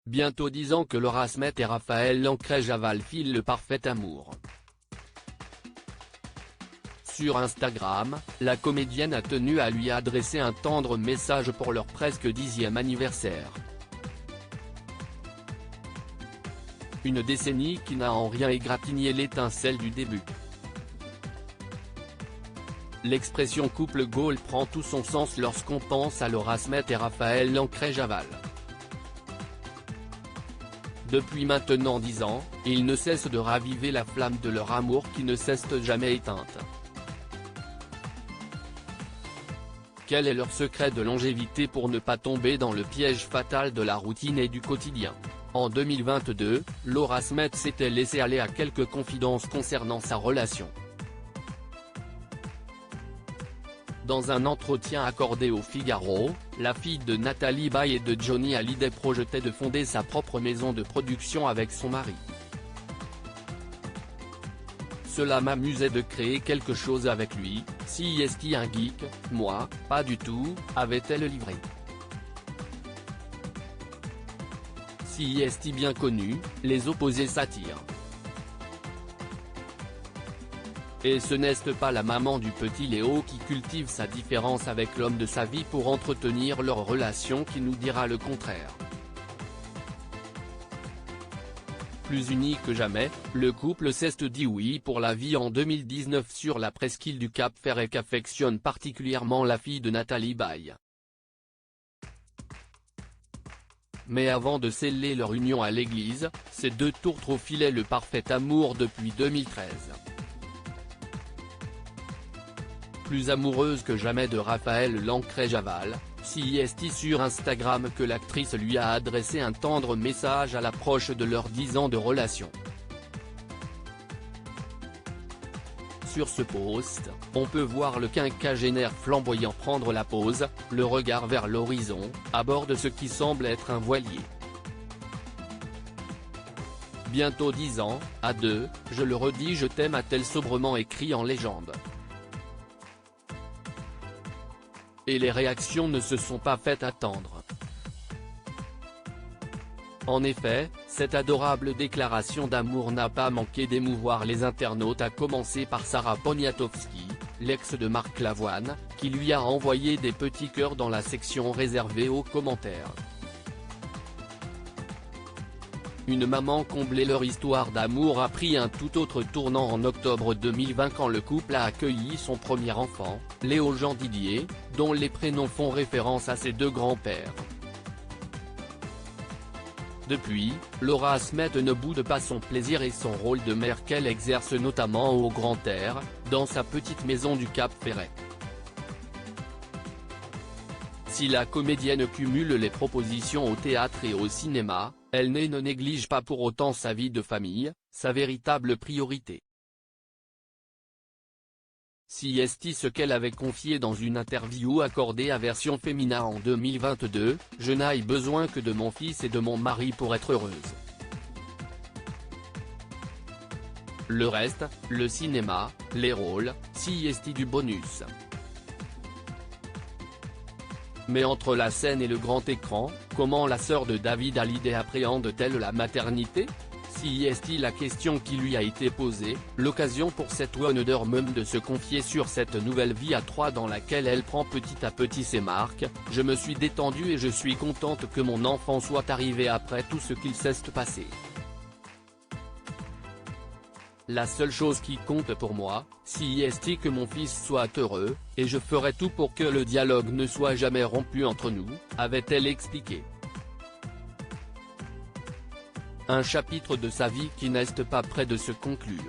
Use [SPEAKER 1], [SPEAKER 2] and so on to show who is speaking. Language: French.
[SPEAKER 1] Bientôt 10 ans que Laura Smet et Raphaël Lancret-Javal filent le parfait amour. Sur Instagram, la comédienne a tenu à lui adresser un tendre message pour leur presque 10e anniversaire. Une décennie qui n'a en rien égratigné l'étincelle du début. L'expression couple goal prend tout son sens lorsqu'on pense à Laura Smet et Raphaël Lancret-Javal. Depuis maintenant 10 ans, ils ne cessent de raviver la flamme de leur amour qui ne cesse jamais éteinte. Quel est leur secret de longévité pour ne pas tomber dans le piège fatal de la routine et du quotidien? En 2022, Laura Smet s'était laissée aller à quelques confidences concernant sa relation. Dans un entretien accordé au Figaro, la fille de Nathalie Baye et de Johnny Hallyday projetait de fonder sa propre maison de production avec son mari. Cela m'amusait de créer quelque chose avec lui, si est-il un geek, moi, pas du tout, avait-elle livré. Si est-il bien connu, les opposés s'attirent. Et ce n'est pas la maman du petit Léo qui cultive sa différence avec l'homme de sa vie pour entretenir leur relation qui nous dira le contraire. Plus unis que jamais, le couple s'est dit oui pour la vie en 2019 sur la presqu'île du Cap Ferret qu'affectionne particulièrement la fille de Nathalie Baye. Mais avant de sceller leur union à l'église, ces deux tourtereaux filaient le parfait amour depuis 2013. Plus amoureuse que jamais de Raphaël Lancret-Javal, si est sur Instagram que l'actrice lui a adressé un tendre message à l'approche de leurs 10 ans de relation. Sur ce post, on peut voir le quinquagénaire flamboyant prendre la pose, le regard vers l'horizon, à bord de ce qui semble être un voilier. Bientôt 10 ans, à deux, je le redis je t'aime a-t-elle sobrement écrit en légende. Et les réactions ne se sont pas faites attendre. En effet, cette adorable déclaration d'amour n'a pas manqué d'émouvoir les internautes à commencer par Sarah Poniatowski, l'ex de Marc Lavoine, qui lui a envoyé des petits cœurs dans la section réservée aux commentaires. Une maman comblée. Leur histoire d'amour a pris un tout autre tournant en octobre 2020 quand le couple a accueilli son premier enfant, Léo Jean Didier, dont les prénoms font référence à ses deux grands-pères. Depuis, Laura Smet ne boude pas son plaisir et son rôle de mère qu'elle exerce notamment au grand air, dans sa petite maison du Cap Ferret. Si la comédienne cumule les propositions au théâtre et au cinéma, elle ne néglige pas pour autant sa vie de famille, sa véritable priorité. Si est ce qu'elle avait confié dans une interview accordée à Version Féminin en 2022, « Je n'ai besoin que de mon fils et de mon mari pour être heureuse. Le reste, le cinéma, les rôles, si est du bonus. » Mais entre la scène et le grand écran, comment la sœur de David Hallyday appréhende-t-elle la maternité? Si est la question qui lui a été posée, l'occasion pour cette Wonder Mum de se confier sur cette nouvelle vie à trois dans laquelle elle prend petit à petit ses marques. Je me suis détendue et je suis contente que mon enfant soit arrivé après tout ce qu'il s'est passé. La seule chose qui compte pour moi, si est que mon fils soit heureux, et je ferai tout pour que le dialogue ne soit jamais rompu entre nous, avait-elle expliqué. Un chapitre de sa vie qui n'est pas près de se conclure.